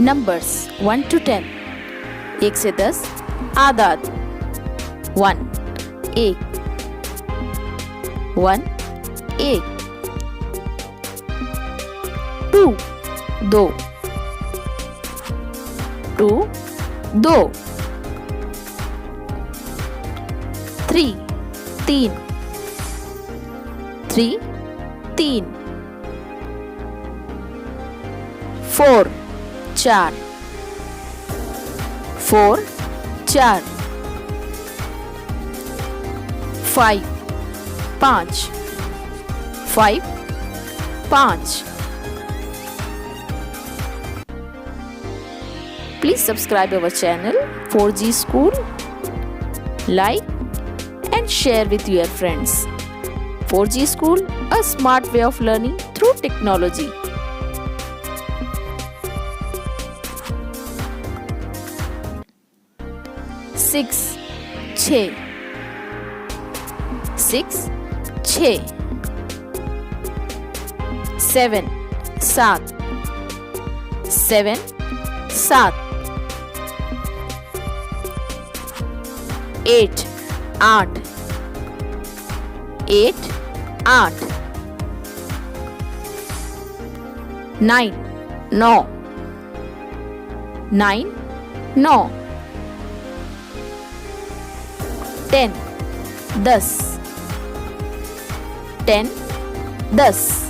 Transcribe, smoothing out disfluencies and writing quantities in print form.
Numbers 1 to 10। 1 से 10 आदाद। 1 एक, 1 एक। 2 दो, 2 दो। 3 तीन, 3 तीन। 4 चार, 4 चार। 5 पाँच, 5 पाँच। Please subscribe our channel 4G School. Like and share with your friends. 4G School, a smart way of learning through technology. 6 छः, 6 छः। 7 सात, 7 सात। 8 आठ, 8 आठ। 9 नौ, 9 नौ। 10 10 10 10।